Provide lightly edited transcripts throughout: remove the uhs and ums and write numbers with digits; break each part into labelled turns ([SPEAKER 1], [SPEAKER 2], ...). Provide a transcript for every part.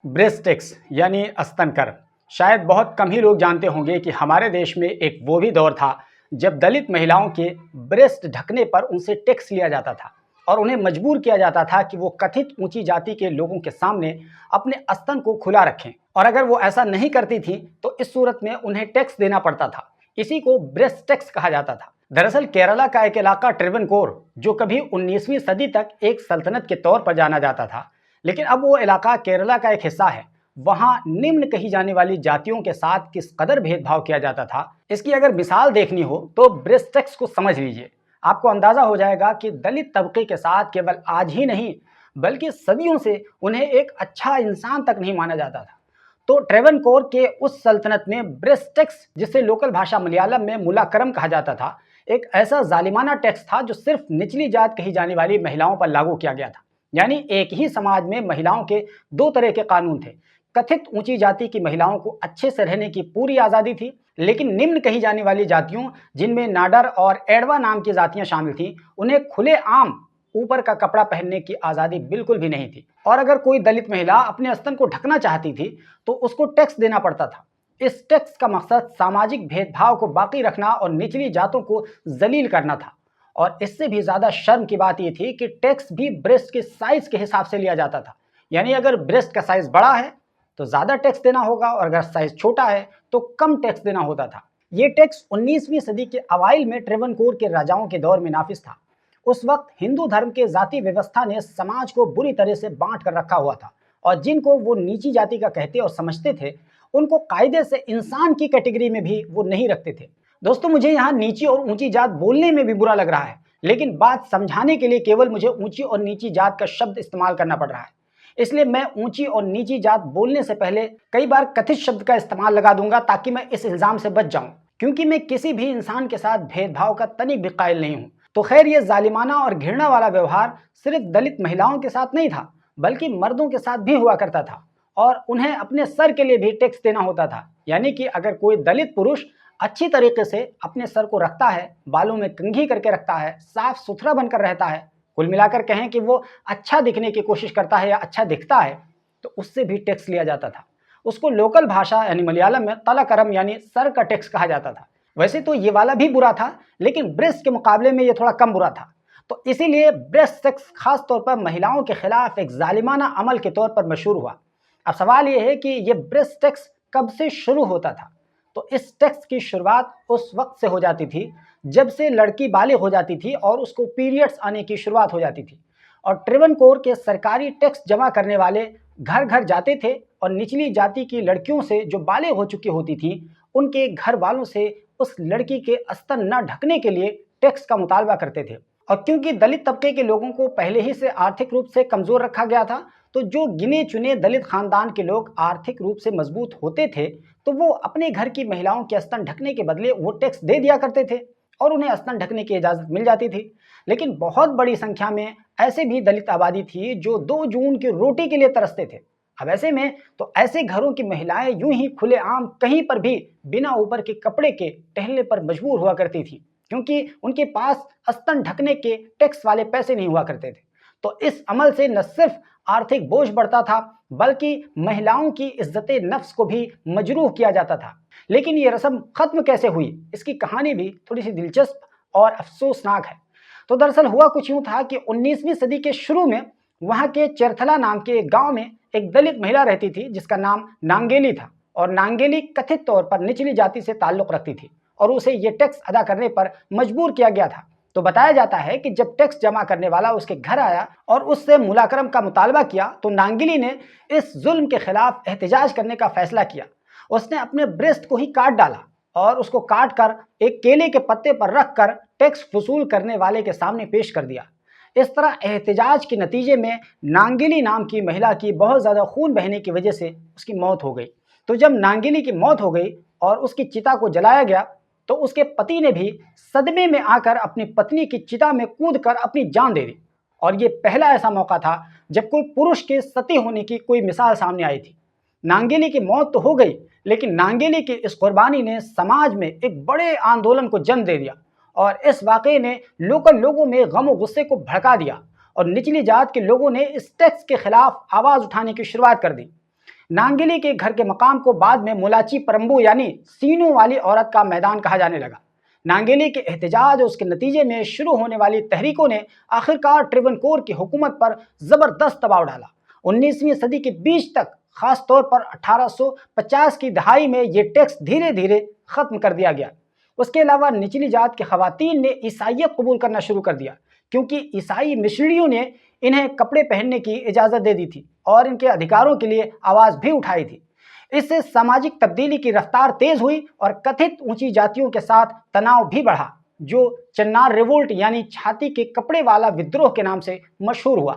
[SPEAKER 1] Breast tax यानी स्तन कर शायद बहुत कम ही लोग जानते होंगे कि हमारे देश में एक वो भी दौर था जब दलित महिलाओं के ब्रेस्ट ढकने पर उनसे टैक्स लिया जाता था और उन्हें मजबूर किया जाता था कि वो कथित ऊंची जाति के लोगों के सामने अपने स्तन को खुला रखें और अगर वो ऐसा नहीं करती थी तो इस सूरत में उन्हें टैक्स देना पड़ता था। इसी को ब्रेस्ट टैक्स कहा जाता था। दरअसल केरला का एक इलाका ट्रेवनकोर जो कभी 19वीं सदी तक एक सल्तनत के तौर पर जाना जाता था, लेकिन अब वो इलाका केरला का एक हिस्सा है। वहां निम्न कही जाने वाली जातियों के साथ किस कदर भेदभाव किया जाता था, इसकी अगर मिसाल देखनी हो तो ब्रेस्ट टैक्स को समझ लीजिए। आपको अंदाजा हो जाएगा कि दलित तबके के साथ केवल आज ही नहीं बल्कि सदियों से उन्हें एक अच्छा इंसान तक नहीं माना जाता था। तो ट्रेवनकोर के उस सल्तनत में ब्रेस्ट टैक्स, जिसे लोकल भाषा मलयालम में मुलाकरम कहा जाता था, एक ऐसा जालिमाना टैक्स था जो सिर्फ निचली जात कही जाने वाली महिलाओं पर लागू किया गया था। यानी एक ही समाज में महिलाओं के दो तरह के कानून थे। कथित ऊंची जाति की महिलाओं को अच्छे से रहने की पूरी आज़ादी थी, लेकिन निम्न कही जाने वाली जातियों, जिनमें नाडर और एडवा नाम की जातियां शामिल थीं, उन्हें खुले आम ऊपर का कपड़ा पहनने की आज़ादी बिल्कुल भी नहीं थी। और अगर कोई दलित महिला अपने स्तन को ढकना चाहती थी तो उसको टैक्स देना पड़ता था। इस टैक्स का मकसद सामाजिक भेदभाव को बाकी रखना और निचली जातों को जलील करना था। और इससे भी ज्यादा शर्म की बात यह थी कि टैक्स भी ब्रेस्ट के साइज के हिसाब से लिया जाता था। यानी अगर ब्रेस्ट का साइज बड़ा है तो ज्यादा टैक्स देना होगा और अगर साइज छोटा है तो कम टैक्स देना होता था। ये टैक्स 19वीं सदी के अवाइल में ट्रेवनकोर के राजाओं के दौर में नाफिज था। उस वक्त हिंदू धर्म के जाति व्यवस्था ने समाज को बुरी तरह से बांट कर रखा हुआ था और जिनको वो नीची जाति का कहते और समझते थे, उनको कायदे से इंसान की कैटेगरी में भी वो नहीं रखते थे। दोस्तों, मुझे यहाँ नीची और ऊंची जात बोलने में भी बुरा लग रहा है, लेकिन बात समझाने के लिए केवल मुझे ऊंची और नीची जात का शब्द इस्तेमाल करना पड़ रहा है। इसलिए मैं ऊंची और नीची जात बोलने से पहले कई बार कथित शब्द का इस्तेमाल लगा दूंगा ताकि मैं इस इल्जाम से बच जाऊं, क्योंकि मैं किसी भी इंसान के साथ भेदभाव का तनिक भी कायल नहीं हूं। तो खैर, ये जालिमाना और घृणा वाला व्यवहार सिर्फ दलित महिलाओं के साथ नहीं था बल्कि मर्दों के साथ भी हुआ करता था और उन्हें अपने सर के लिए भी टैक्स देना होता था। यानी कि अगर कोई दलित पुरुष अच्छी तरीके से अपने सर को रखता है, बालों में कंघी करके रखता है, साफ सुथरा बनकर रहता है, कुल मिलाकर कहें कि वो अच्छा दिखने की कोशिश करता है या अच्छा दिखता है, तो उससे भी टैक्स लिया जाता था। उसको लोकल भाषा यानी मलयालम में तलाकरम यानी सर का टैक्स कहा जाता था। वैसे तो ये वाला भी बुरा था, लेकिन ब्रेस्ट के मुकाबले में ये थोड़ा कम बुरा था। तो इसीलिए ब्रेस्ट टैक्स खास तौर पर महिलाओं के खिलाफ एक जालिमाना अमल के तौर पर मशहूर हुआ। अब सवाल ये है कि ये ब्रेस्ट टैक्स कब से शुरू होता था? तो इस टैक्स की शुरुआत उस वक्त से हो जाती थी जब से लड़की बालिग हो जाती थी और उसको पीरियड्स आने की शुरुआत हो जाती थी। और ट्रेवनकोर के सरकारी टैक्स जमा करने वाले घर घर जाते थे और निचली जाति की लड़कियों से जो बालिग हो चुकी होती थी, उनके घर वालों से उस लड़की के स्तन न ढकने के लिए टैक्स का मुतालबा करते थे। और क्योंकि दलित तबके के लोगों को पहले ही से आर्थिक रूप से कमजोर रखा गया था, तो जो गिने चुने दलित खानदान के लोग आर्थिक रूप से मजबूत होते थे, तो वो अपने घर की महिलाओं के स्तन ढकने के बदले वो टैक्स दे दिया करते थे और उन्हें स्तन ढकने की इजाजत मिल जाती थी। लेकिन बहुत बड़ी संख्या में ऐसे भी दलित आबादी थी जो 2 जून की रोटी के लिए तरसते थे। अब ऐसे में तो ऐसे घरों की महिलाएं यूं ही खुलेआम कहीं पर भी बिना ऊपर के कपड़े के टहलने पर मजबूर हुआ करती थी, क्योंकि उनके पास स्तन ढकने के टैक्स वाले पैसे नहीं हुआ करते थे। तो इस अमल से न सिर्फ आर्थिक बोझ बढ़ता था बल्कि महिलाओं की इज्जत नफ्स को भी मजरूह किया जाता था। लेकिन ये रस्म खत्म कैसे हुई, इसकी कहानी भी थोड़ी सी दिलचस्प और अफसोसनाक है। तो दरअसल हुआ कुछ यूं था कि 19वीं सदी के शुरू में वहां के चेरथला नाम के एक गांव में एक दलित महिला रहती थी जिसका नाम नांगेली था। और नांगेली कथित तौर पर निचली जाति से ताल्लुक रखती थी और उसे ये टैक्स अदा करने पर मजबूर किया गया था। तो बताया जाता है कि जब टैक्स जमा करने वाला उसके घर आया और उससे मुलाकरम का मुतालबा किया तो नांगिली ने इस जुल्म के खिलाफ एहतजाज करने का फैसला किया। उसने अपने ब्रेस्ट को ही काट डाला और उसको काट कर एक केले के पत्ते पर रख कर टैक्स वसूल करने वाले के सामने पेश कर दिया। इस तरह एहतजाज के नतीजे में नांगिली नाम की महिला की बहुत ज़्यादा खून बहने की वजह से उसकी मौत हो गई। तो जब नांगिली की मौत हो गई और उसकी चिता को जलाया गया तो उसके पति ने भी सदमे में आकर अपनी पत्नी की चिता में कूदकर अपनी जान दे दी। और ये पहला ऐसा मौका था जब कोई पुरुष के सती होने की कोई मिसाल सामने आई थी। नांगेली की मौत तो हो गई, लेकिन नांगेली की इस कुर्बानी ने समाज में एक बड़े आंदोलन को जन्म दे दिया और इस वाकये ने लोकल लोगों में गम और गुस्से को भड़का दिया और निचली जात के लोगों ने इस टैक्स के खिलाफ आवाज उठाने की शुरुआत कर दी। नांगेली के घर के मकाम को बाद में मुलाची परम्बू यानी सीनों वाली औरत का मैदान कहा जाने लगा। नांगेली के एहतजाज और उसके नतीजे में शुरू होने वाली तहरीकों ने आखिरकार ट्रेवनकोर की हुकूमत पर जबरदस्त दबाव डाला। 19वीं सदी के बीच तक, खास तौर पर 1850 की दहाई में ये टैक्स धीरे धीरे खत्म कर दिया गया। उसके अलावा निचली जात के खवातीन ने ईसाइयत कबूल करना शुरू कर दिया, क्योंकि ईसाई मिशनरियों ने इन्हें कपड़े पहनने की इजाज़त दे दी थी और इनके अधिकारों के लिए आवाज़ भी उठाई थी। इससे सामाजिक तब्दीली की रफ्तार तेज हुई और कथित ऊंची जातियों के साथ तनाव भी बढ़ा, जो चन्नार रिवोल्ट यानी छाती के कपड़े वाला विद्रोह के नाम से मशहूर हुआ।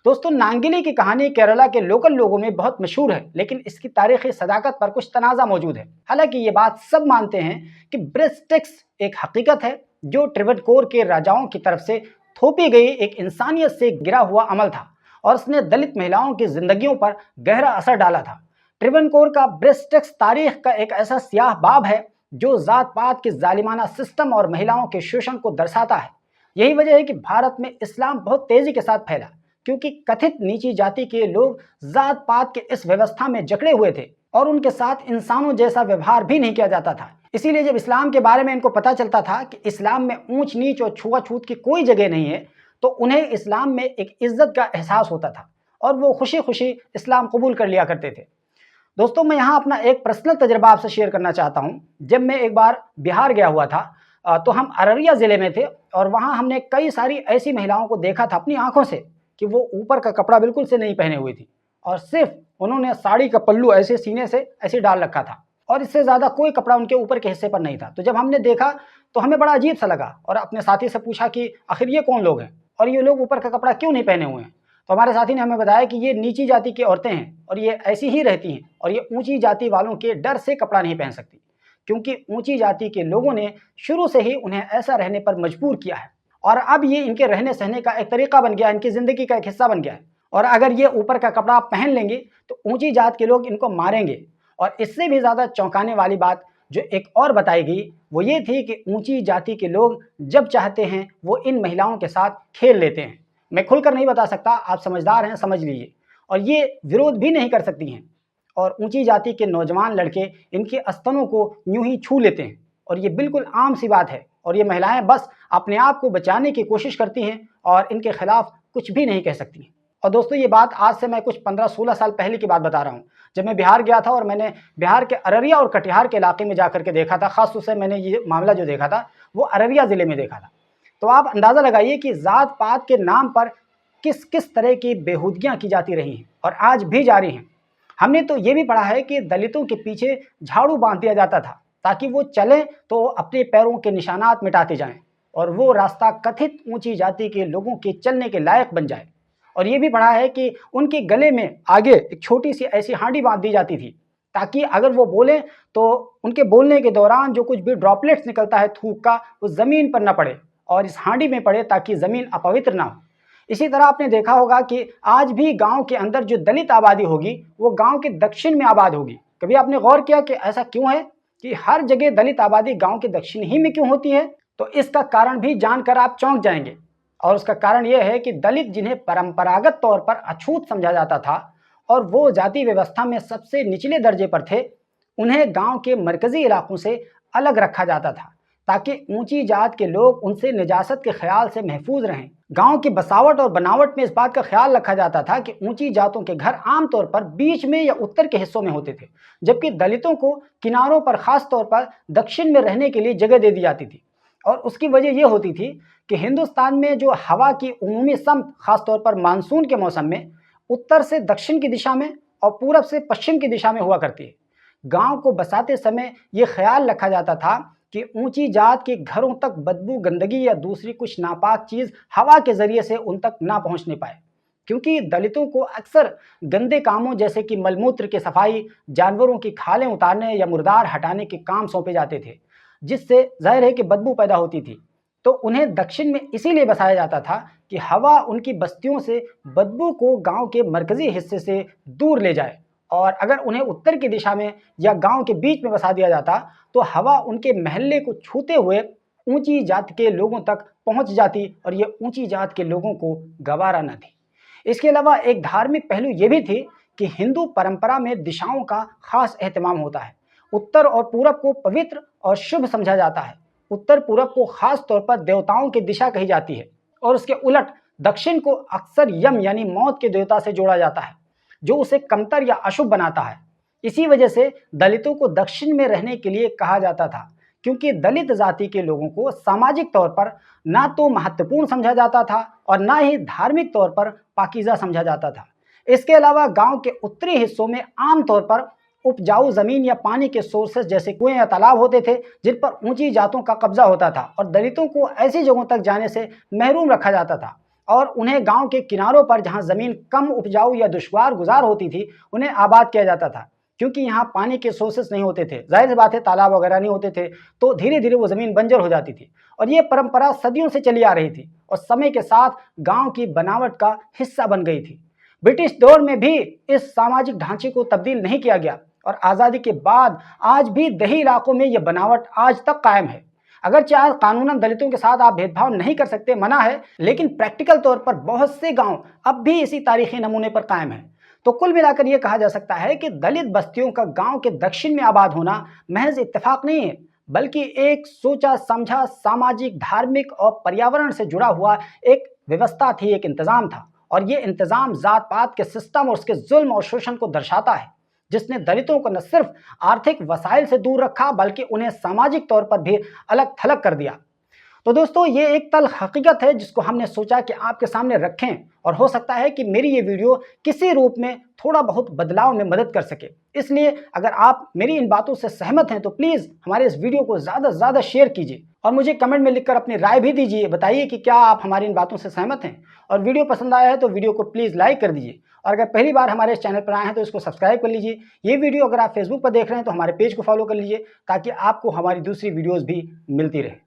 [SPEAKER 1] दोस्तों, नांगेली की कहानी केरला के लोकल लोगों में बहुत मशहूर है, लेकिन इसकी तारीखी सदाकत पर कुछ तनाज़ा मौजूद है। हालांकि ये बात सब मानते हैं कि ब्रेस्ट टैक्स एक हकीकत है जो ट्रेवनकोर के राजाओं की तरफ से थोपी गई एक इंसानियत से गिरा हुआ अमल था और उसने दलित महिलाओं की जिंदगियों पर गहरा असर डाला था। ट्रेवनकोर का ब्रेस्ट टैक्स तारीख का एक ऐसा स्याह बाब है जो जात पात के जालिमाना सिस्टम और महिलाओं के शोषण को दर्शाता है। यही वजह है कि भारत में इस्लाम बहुत तेजी के साथ फैला, क्योंकि कथित नीची जाति के लोग जात पात के इस व्यवस्था में जकड़े हुए थे और उनके साथ इंसानों जैसा व्यवहार भी नहीं किया जाता था। इसीलिए जब इस्लाम के बारे में इनको पता चलता था कि इस्लाम में ऊंच नीच और छुआछूत की कोई जगह नहीं है, तो उन्हें इस्लाम में एक इज्जत का एहसास होता था और वो खुशी खुशी इस्लाम कबूल कर लिया करते थे। दोस्तों, मैं यहाँ अपना एक पर्सनल तजर्बा आपसे शेयर करना चाहता हूँ। जब मैं एक बार बिहार गया हुआ था, तो हम अररिया ज़िले में थे और वहाँ हमने कई सारी ऐसी महिलाओं को देखा था अपनी आंखों से कि वो ऊपर का कपड़ा बिल्कुल से नहीं पहने हुई थी और सिर्फ उन्होंने साड़ी का पल्लू ऐसे सीने से ऐसे डाल रखा था और इससे ज़्यादा कोई कपड़ा उनके ऊपर के हिस्से पर नहीं था। तो जब हमने देखा तो हमें बड़ा अजीब सा लगा और अपने साथी से पूछा कि आखिर ये कौन लोग हैं और ये लोग ऊपर का कपड़ा क्यों नहीं पहने हुए हैं। तो हमारे साथी ने हमें बताया कि ये नीची जाति की औरतें हैं और ये ऐसी ही रहती हैं और ये ऊंची जाति वालों के डर से कपड़ा नहीं पहन सकती, क्योंकि ऊंची जाति के लोगों ने शुरू से ही उन्हें ऐसा रहने पर मजबूर किया है और अब ये इनके रहने सहने का एक तरीका बन गया, इनकी ज़िंदगी का एक हिस्सा बन गया है। और अगर ये ऊपर का कपड़ा पहन लेंगे तो ऊंची जात के लोग इनको मारेंगे। और इससे भी ज़्यादा चौंकाने वाली बात जो एक और बताई गई वो ये थी कि ऊंची जाति के लोग जब चाहते हैं वो इन महिलाओं के साथ खेल लेते हैं। मैं खुलकर नहीं बता सकता, आप समझदार हैं, समझ लीजिए। और ये विरोध भी नहीं कर सकती हैं और ऊंची जाति के नौजवान लड़के इनके स्तनों को यूं ही छू लेते हैं और ये बिल्कुल आम सी बात है। और ये महिलाएं बस अपने आप को बचाने की कोशिश करती हैं और इनके खिलाफ कुछ भी नहीं कह सकती हैं। और दोस्तों, ये बात आज से मैं कुछ 15-16 साल पहले की बात बता रहा हूँ, जब मैं बिहार गया था और मैंने बिहार के अररिया और कटिहार के इलाके में जाकर के देखा था। ख़ास तौर से मैंने ये मामला जो देखा था वो अररिया ज़िले में देखा था। तो आप अंदाज़ा लगाइए कि ज़ात पात के नाम पर किस किस तरह की बेहूदगियाँ की जाती रही हैं और आज भी जारी हैं। हमने तो ये भी पढ़ा है कि दलितों के पीछे झाड़ू बांध दिया जाता था ताकि वो चलें तो अपने पैरों के निशानात मिटाते जाएं और वो रास्ता कथित ऊंची जाति के लोगों के चलने के लायक बन जाए। और ये भी पढ़ा है कि उनके गले में आगे एक छोटी सी ऐसी हांडी बांध दी जाती थी ताकि अगर वो बोलें तो उनके बोलने के दौरान जो कुछ भी ड्रॉपलेट्स निकलता है थूक का, वो ज़मीन पर ना पड़े और इस हांडी में पड़े ताकि ज़मीन अपवित्र ना हो। इसी तरह आपने देखा होगा कि आज भी गांव के अंदर जो दलित आबादी होगी वो गांव के दक्षिण में आबाद होगी। कभी आपने गौर किया कि ऐसा क्यों है कि हर जगह दलित आबादी गांव के दक्षिण ही में क्यों होती है? तो इसका कारण भी जानकर आप चौंक जाएंगे और उसका कारण यह है कि दलित जिन्हें परंपरागत तौर पर अछूत समझा जाता था और वो जाति व्यवस्था में सबसे निचले दर्जे पर थे, उन्हें गांव के मरकजी इलाकों से अलग रखा जाता था ताकि ऊंची जात के लोग उनसे निजात के ख्याल से महफूज रहें। गांव की बसावट और बनावट में इस बात का ख्याल रखा जाता था कि ऊंची जातों के घर आमतौर पर बीच में या उत्तर के हिस्सों में होते थे, जबकि दलितों को किनारों पर, खास तौर पर दक्षिण में रहने के लिए जगह दे दी जाती थी। और उसकी वजह यह होती थी कि हिंदुस्तान में जो हवा की उमूमी समत, खास तौर पर मानसून के मौसम में उत्तर से दक्षिण की दिशा में और पूरब से पश्चिम की दिशा में हुआ करती है। गांव को बसाते समय ये ख्याल रखा जाता था कि ऊंची जात के घरों तक बदबू, गंदगी या दूसरी कुछ नापाक चीज़ हवा के ज़रिए से उन तक ना पहुंचने पाए, क्योंकि दलितों को अक्सर गंदे कामों जैसे कि मलमूत्र की सफाई, जानवरों की खालें उतारने या मुर्दार हटाने के काम सौंपे जाते थे, जिससे जाहिर है कि बदबू पैदा होती थी। तो उन्हें दक्षिण में इसीलिए बसाया जाता था कि हवा उनकी बस्तियों से बदबू को गांव के मरकजी हिस्से से दूर ले जाए, और अगर उन्हें उत्तर की दिशा में या गांव के बीच में बसा दिया जाता तो हवा उनके महल्ले को छूते हुए ऊंची जात के लोगों तक पहुंच जाती और ये ऊंची जात के लोगों को गवारा न थी। इसके अलावा एक धार्मिक पहलू ये भी थी कि हिंदू परंपरा में दिशाओं का खास एहतमाम होता है। उत्तर और पूरब को पवित्र और शुभ समझा जाता है। उत्तर पूरब को खास तौर पर देवताओं की दिशा कही जाती है और उसके उलट दक्षिण को अक्सर यम यानी मौत के देवता से जोड़ा जाता है, जो उसे कमतर या अशुभ बनाता है। इसी वजह से दलितों को दक्षिण में रहने के लिए कहा जाता था, क्योंकि दलित जाति के लोगों को सामाजिक तौर पर ना तो महत्वपूर्ण समझा जाता था और ना ही धार्मिक तौर पर पाकीज़ा समझा जाता था। इसके अलावा गांव के उत्तरी हिस्सों में आमतौर पर उपजाऊ जमीन या पानी के सोर्सेस जैसे कुएं या तालाब होते थे, जिन पर ऊंची जातों का कब्जा होता था और दलितों को ऐसी जगहों तक जाने से महरूम रखा जाता था और उन्हें गांव के किनारों पर जहां जमीन कम उपजाऊ या दुश्वार गुजार होती थी उन्हें आबाद किया जाता था, क्योंकि यहाँ पानी के सोर्सेस नहीं होते थे। जाहिर सी बात है, तालाब वगैरह नहीं होते थे, तो धीरे धीरे वो ज़मीन बंजर हो जाती थी और ये परंपरा सदियों से चली आ रही थी और समय के साथ गांव की बनावट का हिस्सा बन गई थी। ब्रिटिश दौर में भी इस सामाजिक ढांचे को तब्दील नहीं किया गया और आज़ादी के बाद आज भी दही इलाकों में यह बनावट आज तक कायम है। अगरचे आज कानूनन दलितों के साथ आप भेदभाव नहीं कर सकते, मना है, लेकिन प्रैक्टिकल तौर पर बहुत से गांव अब भी इसी तारीखी नमूने पर कायम है। तो कुल मिलाकर यह कहा जा सकता है कि दलित बस्तियों का गांव के दक्षिण में आबाद होना महज इत्तेफाक नहीं है, बल्कि एक सोचा समझा सामाजिक, धार्मिक और पर्यावरण से जुड़ा हुआ एक व्यवस्था थी, एक इंतजाम था। और ये इंतजाम जात पात के सिस्टम और उसके जुल्म और शोषण को दर्शाता है, जिसने दलितों को न सिर्फ आर्थिक वसाइल से दूर रखा बल्कि उन्हें सामाजिक तौर पर भी अलग थलग कर दिया। तो दोस्तों, ये एक तल्ख हकीकत है जिसको हमने सोचा कि आपके सामने रखें और हो सकता है कि मेरी ये वीडियो किसी रूप में थोड़ा बहुत बदलाव में मदद कर सके। इसलिए अगर आप मेरी इन बातों से सहमत हैं तो प्लीज़ हमारे इस वीडियो को ज़्यादा से ज़्यादा शेयर कीजिए और मुझे कमेंट में लिखकर अपनी राय भी दीजिए। बताइए कि क्या आप हमारी इन बातों से सहमत हैं, और वीडियो पसंद आया है तो वीडियो को प्लीज़ लाइक कर दीजिए और अगर पहली बार हमारे इस चैनल पर आए हैं तो इसको सब्सक्राइब कर लीजिए। ये वीडियो अगर आप फेसबुक पर देख रहे हैं तो हमारे पेज को फॉलो कर लीजिए ताकि आपको हमारी दूसरी वीडियोज़ भी मिलती रहे।